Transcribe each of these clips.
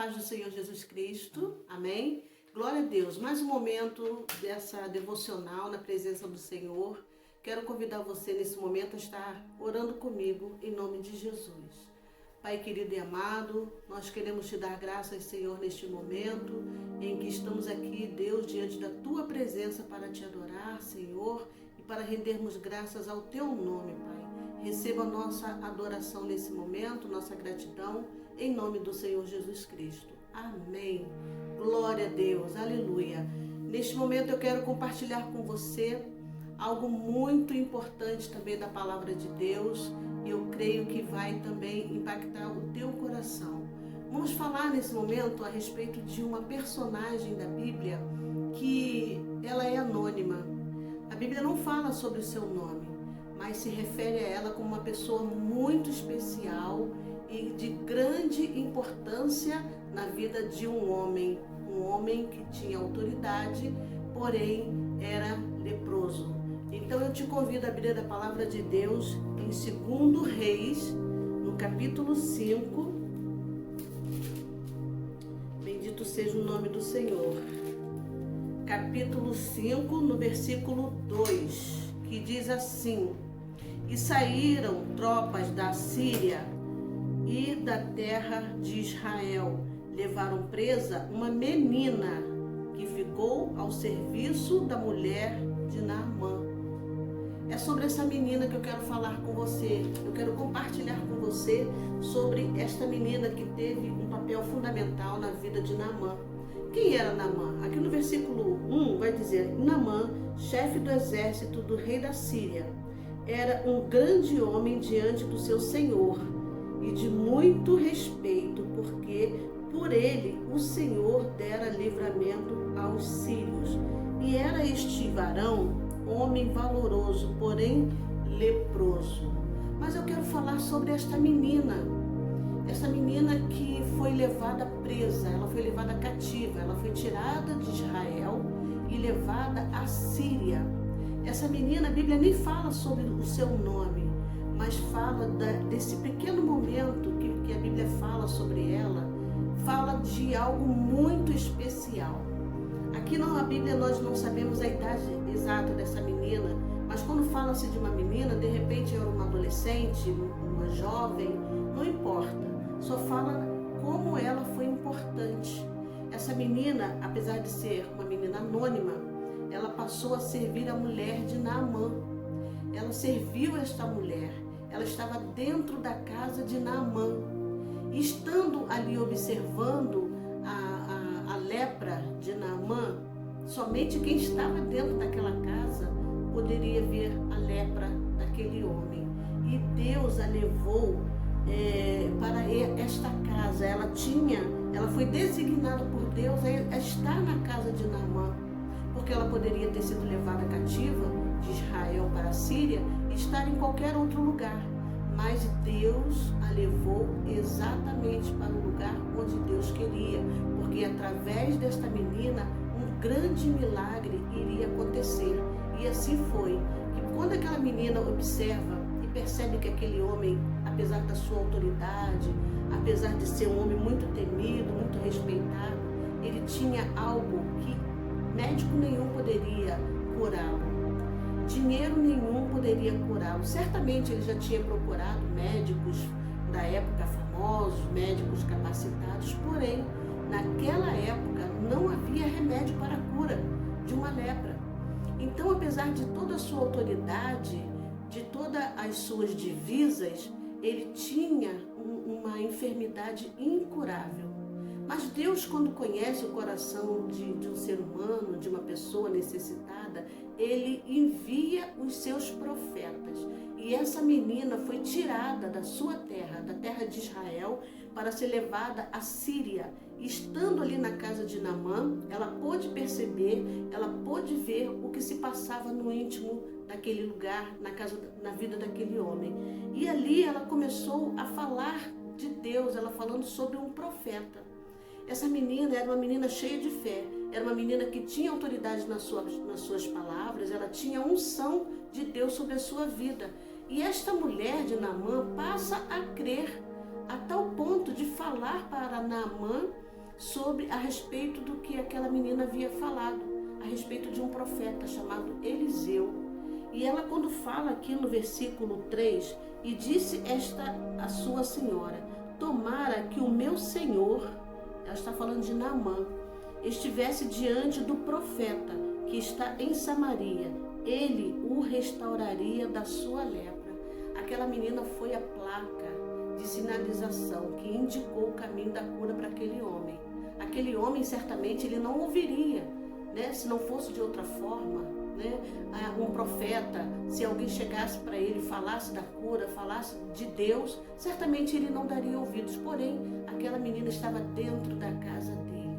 paz do Senhor Jesus Cristo, amém? Glória a Deus, mais um momento dessa devocional na presença do Senhor. Quero convidar você nesse momento a estar orando comigo em nome de Jesus. Pai querido e amado, nós queremos te dar graças, Senhor, neste momento em que estamos aqui, Deus, diante da tua presença para te adorar, Senhor, e para rendermos graças ao teu nome, Pai. Receba a nossa adoração nesse momento, nossa gratidão, em nome do Senhor Jesus Cristo. Amém. Glória a Deus. Aleluia. Neste momento eu quero compartilhar com você algo muito importante também da palavra de Deus. E eu creio que vai também impactar o teu coração. Vamos falar nesse momento a respeito de uma personagem da Bíblia que ela é anônima. A Bíblia não fala sobre o seu nome, mas se refere a ela como uma pessoa muito especial e de grande importância na vida de um homem que tinha autoridade, porém era leproso. Então eu te convido a abrir a palavra de Deus em 2 Reis, no capítulo 5. Bendito seja o nome do Senhor. Capítulo 5, no versículo 2, que diz assim: E saíram tropas da Síria e da terra de Israel, levaram presa uma menina que ficou ao serviço da mulher de Naamã. É sobre essa menina que eu quero falar com você. Eu quero compartilhar com você sobre esta menina que teve um papel fundamental na vida de Naamã. Quem era Naamã? Aqui no versículo 1 vai dizer: Naamã, chefe do exército do rei da Síria, era um grande homem diante do seu senhor e de muito respeito, porque por ele o Senhor dera livramento aos sírios. E era este varão homem valoroso, porém leproso. Mas eu quero falar sobre esta menina que foi levada presa, ela foi levada cativa, ela foi tirada de Israel e levada à Síria. Essa menina, a Bíblia nem fala sobre o seu nome, mas fala desse pequeno momento que a Bíblia fala sobre ela, fala de algo muito especial. Aqui na Bíblia nós não sabemos a idade exata dessa menina, mas quando fala-se de uma menina, de repente era uma adolescente, uma jovem, não importa, só fala como ela foi importante. Essa menina, apesar de ser uma menina anônima, ela passou a servir a mulher de Naamã. Ela serviu esta mulher, ela estava dentro da casa de Naamã, e estando ali observando a lepra de Naamã, somente quem estava dentro daquela casa poderia ver a lepra daquele homem. E Deus a levou para esta casa. Ela foi designada por Deus a estar na casa de Naamã, porque ela poderia ter sido levada cativa de Israel para a Síria e estar em qualquer outro lugar. Mas Deus a levou exatamente para o lugar onde Deus queria, porque através desta menina um grande milagre iria acontecer. E assim foi, que quando aquela menina observa e percebe que aquele homem, apesar da sua autoridade, apesar de ser um homem muito temido, muito respeitado, ele tinha algo que médico nenhum poderia curá-lo. Dinheiro nenhum poderia curá-lo. Certamente ele já tinha procurado médicos da época famosos, médicos capacitados, porém, naquela época não havia remédio para a cura de uma lepra. Então, apesar de toda a sua autoridade, de todas as suas divisas, ele tinha uma enfermidade incurável. Mas Deus, quando conhece o coração de um ser humano, de uma pessoa necessitada, Ele envia os seus profetas. E essa menina foi tirada da sua terra, da terra de Israel, para ser levada à Síria. E estando ali na casa de Naamã, ela pôde perceber, ela pôde ver o que se passava no íntimo daquele lugar, na vida daquele homem. E ali ela começou a falar de Deus, ela falando sobre um profeta. Essa menina era uma menina cheia de fé, era uma menina que tinha autoridade nas suas palavras, ela tinha unção de Deus sobre a sua vida. E esta mulher de Naamã passa a crer, a tal ponto de falar para Naamã a respeito do que aquela menina havia falado, a respeito de um profeta chamado Eliseu. E ela, quando fala aqui no versículo 3, e disse esta a sua senhora: tomara que o meu senhor, ela está falando de Naamã, estivesse diante do profeta que está em Samaria, ele o restauraria da sua lepra. Aquela menina foi a placa de sinalização que indicou o caminho da cura para aquele homem. Aquele homem, certamente, ele não ouviria, né? Se não fosse de outra forma, né? Um profeta, se alguém chegasse para ele, falasse da cura, falasse de Deus, certamente ele não daria ouvidos. Porém, aquela menina estava dentro da casa dele.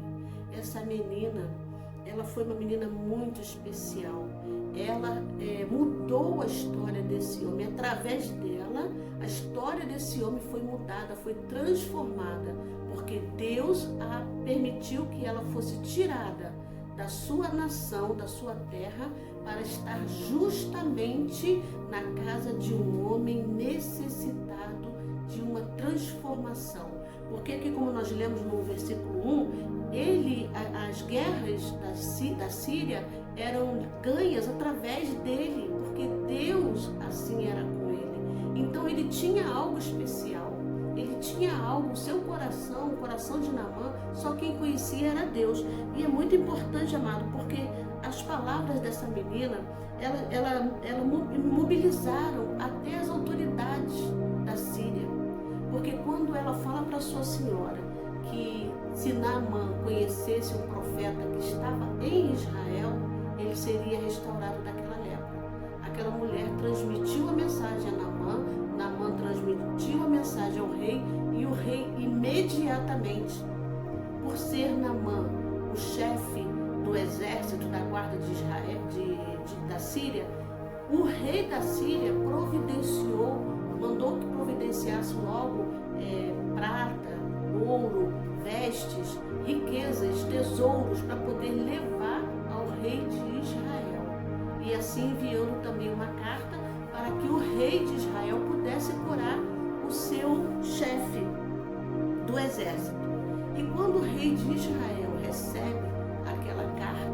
Essa menina, ela foi uma menina muito especial. Ela mudou a história desse homem. Através dela, a história desse homem foi mudada, foi transformada, porque Deus a permitiu que ela fosse tirada da sua nação, da sua terra, para estar justamente na casa de um homem necessitado de uma transformação. Porque aqui, como nós lemos no versículo 1, as guerras da Síria eram ganhas através dele, porque Deus assim era com ele. Então ele tinha algo especial, ele tinha algo, o seu coração, o coração de Naamã, só quem conhecia era Deus. E é muito importante, amado, porque as palavras dessa menina, ela mobilizaram até as autoridades da Síria. Porque quando ela fala para sua senhora que se Naamã conhecesse um profeta que estava em Israel, ele seria restaurado daquela lepra. Aquela mulher transmitiu a mensagem a Naamã, Naamã transmitiu a mensagem ao rei, e o rei imediatamente, por ser Naamã o chefe do exército da guarda de Israel, da Síria, o rei da Síria mandou que providenciasse logo prata, ouro, vestes, riquezas, tesouros para poder levar ao rei de Israel. E assim enviando também uma carta para que o rei de Israel pudesse curar o seu chefe do exército. E quando o rei de Israel recebe aquela carta,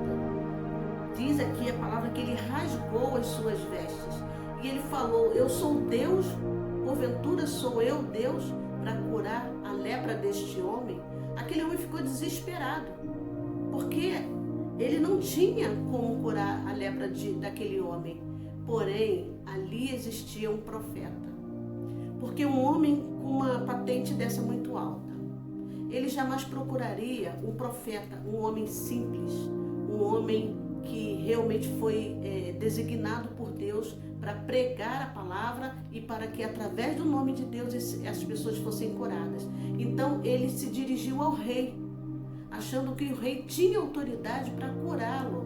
diz aqui a palavra que ele rasgou as suas vestes. E ele falou: eu sou Deus, porventura sou eu Deus para curar a lepra deste homem? Aquele homem ficou desesperado, porque ele não tinha como curar a lepra daquele homem. Porém, ali existia um profeta. Porque um homem com uma patente dessa muito alta, ele jamais procuraria um profeta, um homem simples, um homem que realmente foi designado por Deus para pregar a palavra e para que através do nome de Deus as pessoas fossem curadas. Então ele se dirigiu ao rei, achando que o rei tinha autoridade para curá-lo.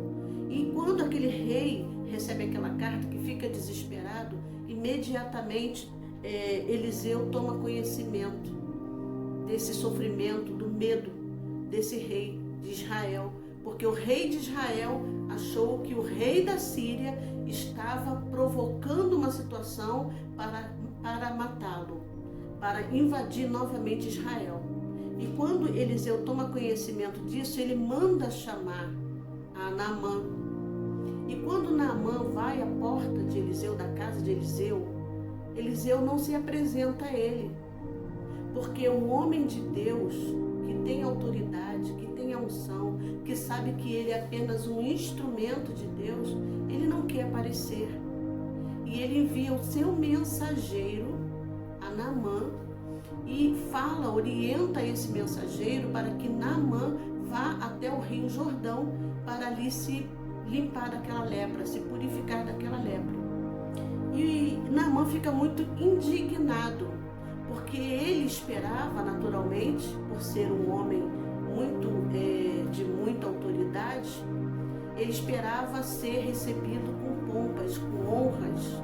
E quando aquele rei recebe aquela carta, que fica desesperado, imediatamente Eliseu toma conhecimento desse sofrimento, do medo desse rei de Israel, porque o rei de Israel achou que o rei da Síria estava provocando uma situação para matá-lo, para invadir novamente Israel. E quando Eliseu toma conhecimento disso, ele manda chamar a Naamã. E quando Naamã vai à porta de Eliseu, da casa de Eliseu, Eliseu não se apresenta a ele, porque um homem de Deus que tem autoridade, que tem a unção, que sabe que ele é apenas um instrumento de Deus, ele não quer aparecer. E ele envia o seu mensageiro a Naamã e orienta esse mensageiro para que Naamã vá até o rio Jordão para ali se limpar daquela lepra, se purificar daquela lepra. E Naamã fica muito indignado, porque ele esperava naturalmente, por ser um homem de muita autoridade, ele esperava ser recebido com pompas, com honras,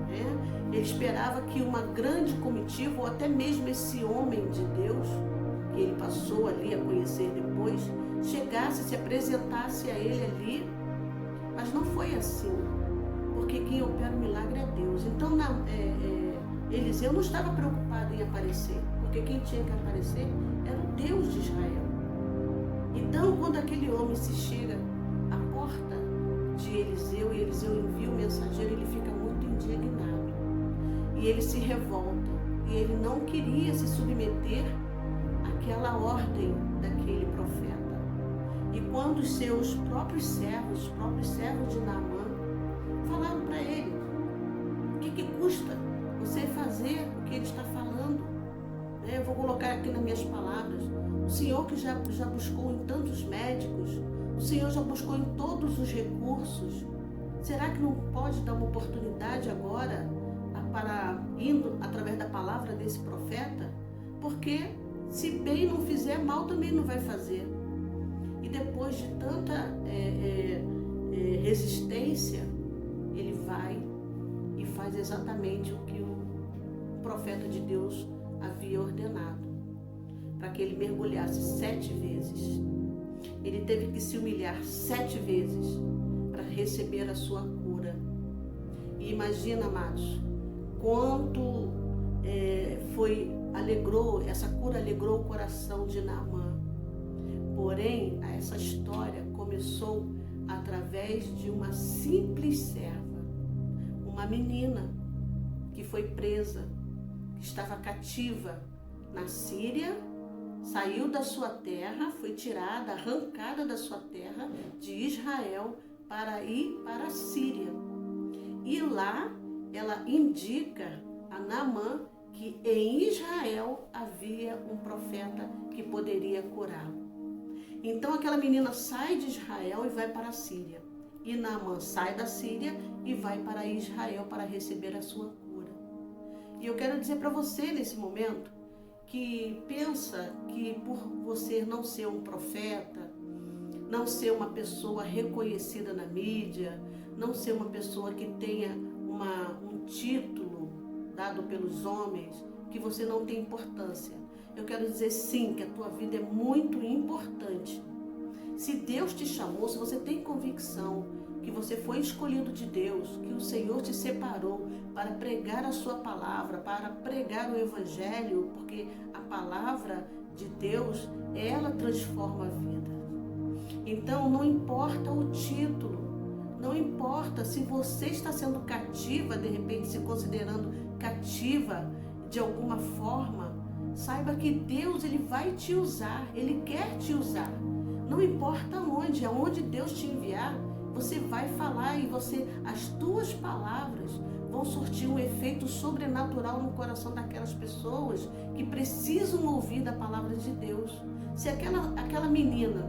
né? Ele esperava que uma grande comitiva, ou até mesmo esse homem de Deus, que ele passou ali a conhecer depois, chegasse, se apresentasse a ele ali, mas não foi assim, porque quem opera o milagre é Deus. Então Eliseu não estava preocupado em aparecer, porque quem tinha que aparecer era o Deus de Israel. Então, quando aquele homem se chega à porta de Eliseu e Eliseu envia o mensageiro, ele fica muito indignado e ele se revolta e ele não queria se submeter àquela ordem daquele profeta. E quando os seus próprios servos de Naamã, falaram para ele: o que custa você fazer o que ele está falando? Eu vou colocar aqui nas minhas palavras: o Senhor que já buscou em tantos médicos, o Senhor já buscou em todos os recursos, será que não pode dar uma oportunidade agora para indo através da palavra desse profeta? Porque se bem não fizer, mal também não vai fazer. E depois de tanta resistência, ele vai e faz exatamente o que o profeta de Deus havia ordenado, para que ele mergulhasse 7 vezes. Ele teve que se humilhar 7 vezes para receber a sua cura. E imagina, amados, quanto essa cura alegrou o coração de Naamã. Porém, essa história começou através de uma simples serva, uma menina que foi presa, que estava cativa na Síria, saiu da sua terra, foi tirada, arrancada da sua terra de Israel para ir para a Síria. E lá ela indica a Naamã que em Israel havia um profeta que poderia curá-lo. Então aquela menina sai de Israel e vai para a Síria. E Naamã sai da Síria e vai para Israel para receber a sua cura. E eu quero dizer para você nesse momento que pensa que por você não ser um profeta, não ser uma pessoa reconhecida na mídia, não ser uma pessoa que tenha um título dado pelos homens, que você não tem importância. Eu quero dizer sim, que a tua vida é muito importante. Se Deus te chamou, se você tem convicção que você foi escolhido de Deus, que o Senhor te separou para pregar a sua palavra, para pregar o Evangelho, porque a palavra de Deus, ela transforma a vida. Então não importa o título, não importa se você está sendo cativa, de repente se considerando cativa de alguma forma, saiba que Deus, Ele vai te usar, Ele quer te usar. Não importa onde, aonde Deus te enviar, você vai falar e as tuas palavras vão surtir um efeito sobrenatural no coração daquelas pessoas que precisam ouvir da palavra de Deus. Se aquela menina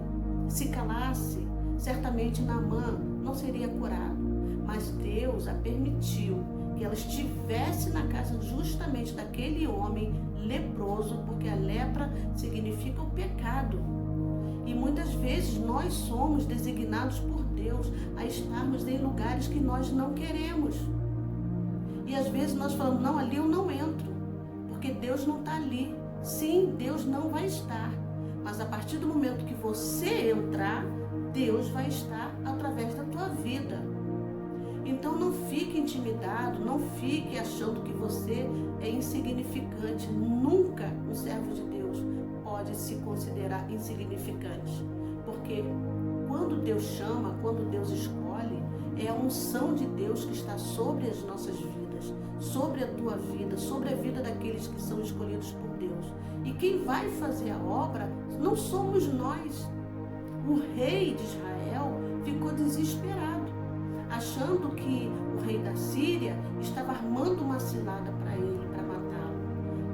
se calasse, certamente Naamã não seria curado, mas Deus a permitiu que ela estivesse na casa justamente daquele homem leproso, porque a lepra significa o pecado. E muitas vezes nós somos designados por Deus a estarmos em lugares que nós não queremos. E às vezes nós falamos: não, ali eu não entro, porque Deus não está ali. Sim, Deus não vai estar. Mas a partir do momento que você entrar, Deus vai estar através da tua vida. Então não fique intimidado, não fique achando que você é insignificante. Nunca um servo de Deus pode se considerar insignificante. Porque quando Deus chama, quando Deus escolhe, é a unção de Deus que está sobre as nossas vidas, sobre a tua vida, sobre a vida daqueles que são escolhidos por Deus. E quem vai fazer a obra não somos nós. O rei de Israel ficou desesperado, achando que o rei da Síria estava armando uma cilada para ele, para matá-lo.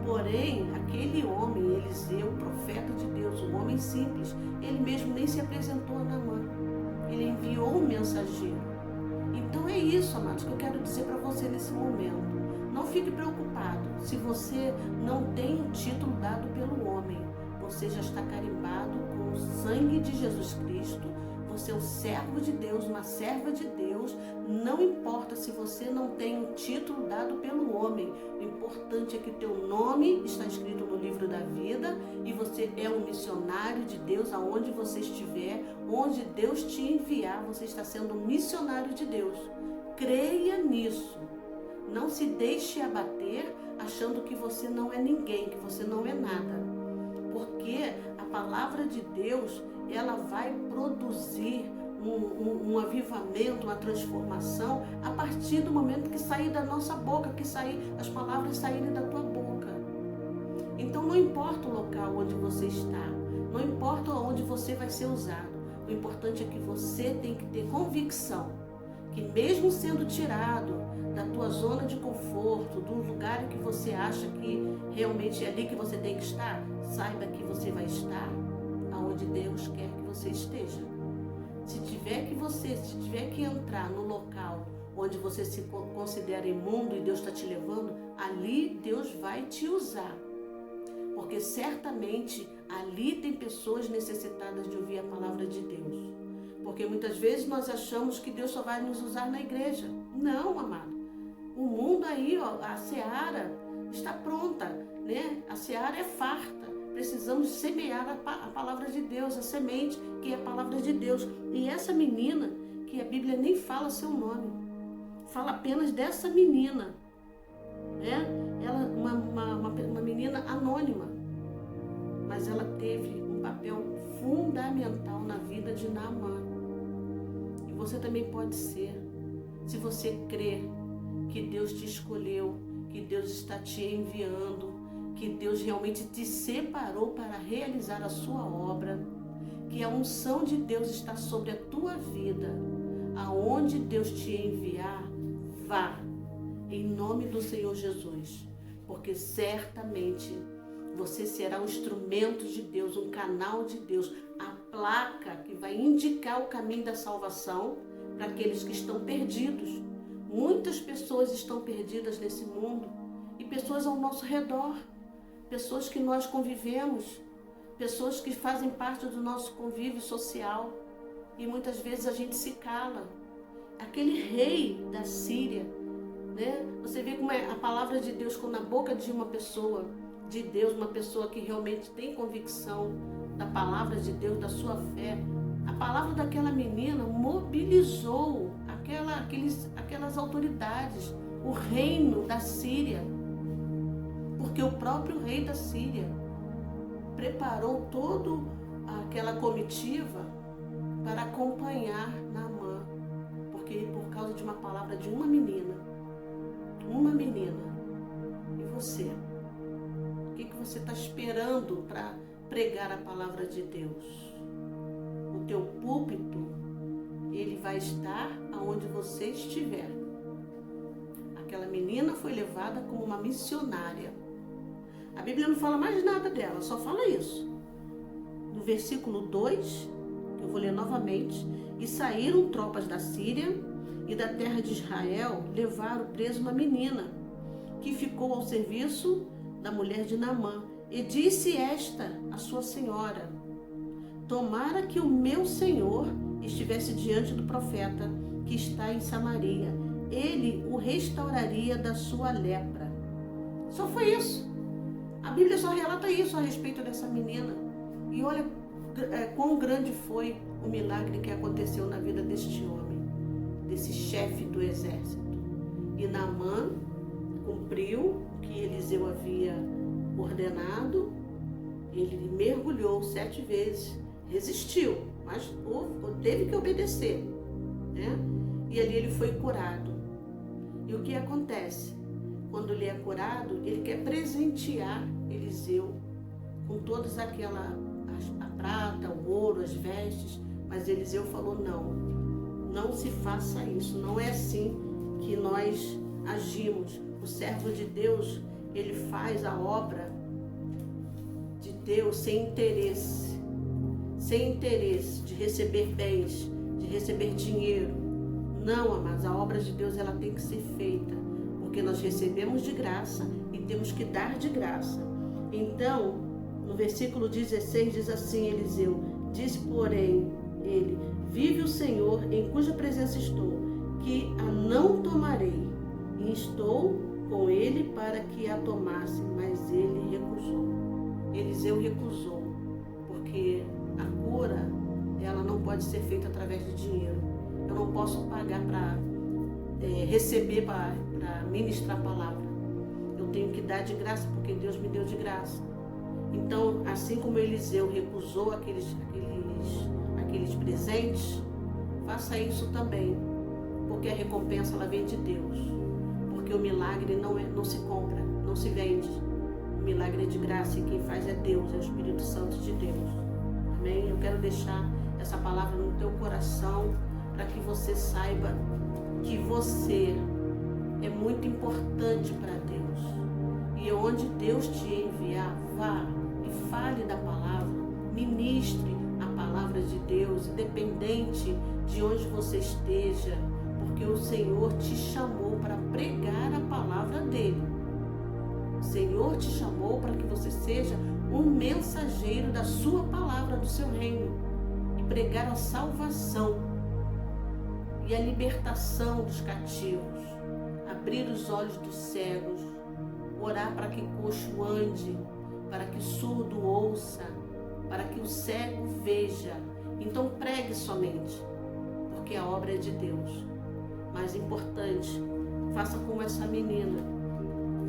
Porém, aquele homem, Eliseu, profeta de Deus, um homem simples, ele mesmo nem se apresentou a Naamã. Ele enviou um mensageiro. Então é isso, amados, que eu quero dizer para você nesse momento. Não fique preocupado se você não tem o título dado pelo homem. Você já está carimbado com o sangue de Jesus Cristo. Você é um servo de Deus, uma serva de Deus. Não importa se você não tem um título dado pelo homem. O importante é que teu nome está escrito no livro da vida e você é um missionário de Deus aonde você estiver, onde Deus te enviar, você está sendo um missionário de Deus. Creia nisso. Não se deixe abater achando que você não é ninguém, que você não é nada. Porque a palavra de Deus, ela vai produzir um avivamento, uma transformação a partir do momento que sair da nossa boca, as palavras saírem da tua boca. Então não importa o local onde você está, não importa onde você vai ser usado, o importante é que você tem que ter convicção que mesmo sendo tirado da tua zona de conforto, do lugar em que você acha que realmente é ali que você tem que estar, saiba que você vai estar aonde Deus quer que você esteja. Se tiver que entrar no local onde você se considera imundo e Deus está te levando, ali Deus vai te usar. Porque certamente ali tem pessoas necessitadas de ouvir a palavra de Deus. Porque muitas vezes nós achamos que Deus só vai nos usar na igreja. Não, amado. O mundo aí, ó, a seara está pronta, né? A seara é farta. Precisamos semear a palavra de Deus, a semente que é a palavra de Deus. E essa menina, que a Bíblia nem fala seu nome, fala apenas dessa menina, né? Ela, uma menina anônima, mas ela teve um papel fundamental na vida de Naamã. E você também pode ser, se você crer que Deus te escolheu, que Deus está te enviando, que Deus realmente te separou para realizar a sua obra, que a unção de Deus está sobre a tua vida. Aonde Deus te enviar, vá, em nome do Senhor Jesus, porque certamente você será um instrumento de Deus, um canal de Deus, a placa que vai indicar o caminho da salvação para aqueles que estão perdidos. Muitas pessoas estão perdidas nesse mundo e pessoas ao nosso redor, pessoas que nós convivemos, pessoas que fazem parte do nosso convívio social e muitas vezes a gente se cala. Aquele rei da Síria, né? Você vê como é a palavra de Deus quando na boca de uma pessoa de Deus, uma pessoa que realmente tem convicção da palavra de Deus, da sua fé. A palavra daquela menina mobilizou aquelas autoridades, o reino da Síria, porque o próprio rei da Síria preparou toda aquela comitiva para acompanhar Naamã, porque por causa de uma palavra de uma menina. E você? O que você está esperando para pregar a palavra de Deus? O teu púlpito, ele vai estar aonde você estiver. Aquela menina foi levada como uma missionária. A Bíblia não fala mais nada dela, só fala isso. No versículo 2, que eu vou ler novamente: e saíram tropas da Síria e da terra de Israel, levaram preso uma menina, que ficou ao serviço da mulher de Naamã. E disse esta a sua senhora: tomara que o meu senhor estivesse diante do profeta que está em Samaria, ele o restauraria da sua lepra. Só foi isso. A Bíblia só relata isso a respeito dessa menina. E olha quão grande foi o milagre que aconteceu na vida deste homem, desse chefe do exército. E Naamã cumpriu o que Eliseu havia ordenado. Ele mergulhou 7 vezes, resistiu, mas teve que obedecer, né? E ali ele foi curado. E o que acontece? Quando ele é curado, ele quer presentear Eliseu com todas a prata, o ouro, as vestes, mas Eliseu falou: não se faça isso, não é assim que nós agimos. O servo de Deus, ele faz a obra de Deus sem interesse de receber bens, de receber dinheiro. Não, amados, a obra de Deus ela tem que ser feita, porque nós recebemos de graça e temos que dar de graça. Então, no versículo 16 diz assim: Eliseu disse, porém, ele: vive o Senhor em cuja presença estou, que a não tomarei, e estou com ele para que a tomasse, mas ele recusou. Eliseu recusou, porque a cura, ela não pode ser feita através de dinheiro. Eu não posso pagar para receber, para ministrar a palavra. Eu tenho que dar de graça, porque Deus me deu de graça. Então, assim como Eliseu recusou aqueles aqueles presentes, faça isso também, porque a recompensa ela vem de Deus, porque o milagre não se compra, não se vende. O milagre é de graça e quem faz é Deus, é o Espírito Santo de Deus. Amém? Eu quero deixar essa palavra no teu coração para que você saiba que você é muito importante para Deus. E onde Deus te enviar, vá e fale da palavra, ministre a palavra de Deus, independente de onde você esteja, porque o Senhor te chamou para pregar a palavra dele. O Senhor te chamou para que você seja um mensageiro da sua palavra, do seu reino, e pregar a salvação e a libertação dos cativos, abrir os olhos dos cegos, orar para que coxo ande, para que surdo ouça, para que o cego veja. Então pregue somente, porque a obra é de Deus. Mais importante, faça como essa menina.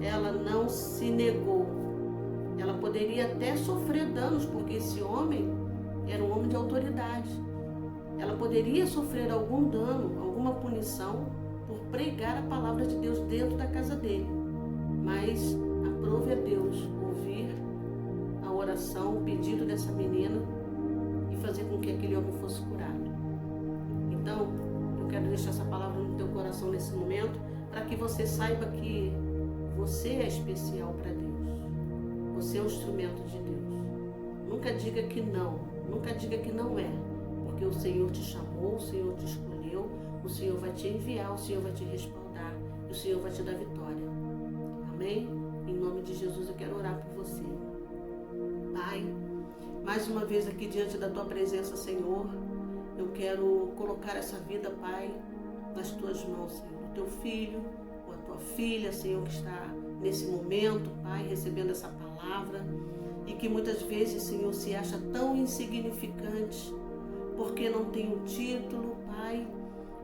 Ela não se negou. Ela poderia até sofrer danos, porque esse homem era um homem de autoridade. Ela poderia sofrer algum dano, alguma punição, por pregar a palavra de Deus dentro da casa dele. Mas aprove a Deus ouvir a oração, o pedido dessa menina e fazer com que aquele homem fosse curado. Então, eu quero deixar essa palavra no teu coração nesse momento, para que você saiba que você é especial para Deus. Você é um instrumento de Deus. Nunca diga que não, nunca diga que não é, porque o Senhor te chamou, o Senhor te escolheu, o Senhor vai te enviar, o Senhor vai te respaldar, e o Senhor vai te dar vitória. Amém? Em nome de Jesus eu quero orar por você. Pai, mais uma vez aqui diante da tua presença, Senhor, eu quero colocar essa vida, Pai, nas tuas mãos, Senhor. O teu filho ou a tua filha, Senhor, que está nesse momento, Pai, recebendo essa palavra, e que muitas vezes, Senhor, se acha tão insignificante, porque não tem um título, Pai,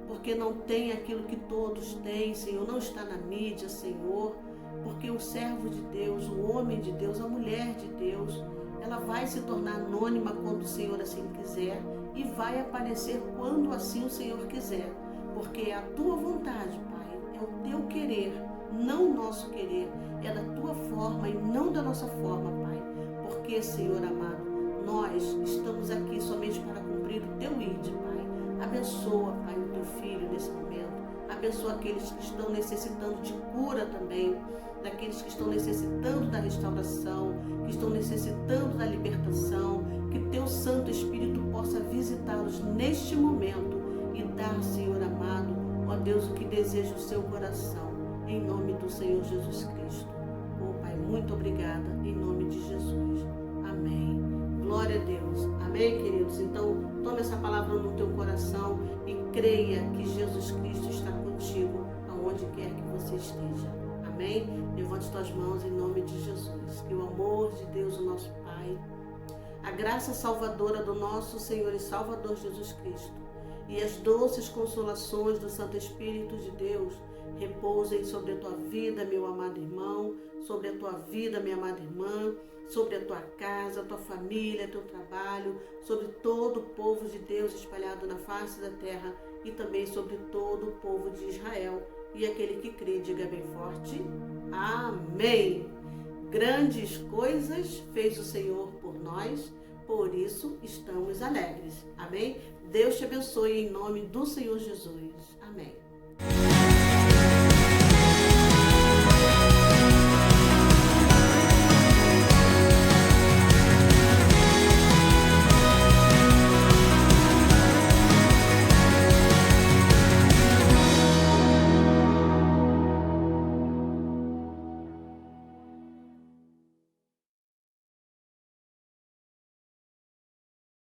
porque não tem aquilo que todos têm, Senhor, não está na mídia, Senhor, porque o servo de Deus, o homem de Deus, a mulher de Deus, ela vai se tornar anônima quando o Senhor assim quiser e vai aparecer quando assim o Senhor quiser, porque é a tua vontade, Pai, é o teu querer, não o nosso querer, é da tua forma e não da nossa forma, Pai, porque, Senhor amado, nós estamos aqui somente para cumprir o teu ídolo, Pai. Abençoa, Pai, o teu filho nesse momento. Abençoa aqueles que estão necessitando de cura também, daqueles que estão necessitando da restauração, que estão necessitando da libertação, que teu Santo Espírito possa visitá-los neste momento e dar, Senhor amado, ó Deus, o que deseja o seu coração, em nome do Senhor Jesus Cristo. Oh, Pai, muito obrigada, em nome de Jesus. Amém. Glória a Deus. Amém, queridos? Então, tome essa palavra no teu coração e creia que Jesus Cristo está contigo, aonde quer que você esteja. Amém? Levante suas mãos em nome de Jesus. Que o amor de Deus, o nosso Pai, a graça salvadora do nosso Senhor e Salvador Jesus Cristo e as doces consolações do Santo Espírito de Deus repousem sobre a tua vida, meu amado irmão, sobre a tua vida, minha amada irmã, sobre a tua casa, a tua família, teu trabalho, sobre todo o povo de Deus espalhado na face da terra e também sobre todo o povo de Israel. E aquele que crê, diga bem forte, amém. Grandes coisas fez o Senhor por nós, por isso estamos alegres. Amém? Deus te abençoe em nome do Senhor Jesus. Amém.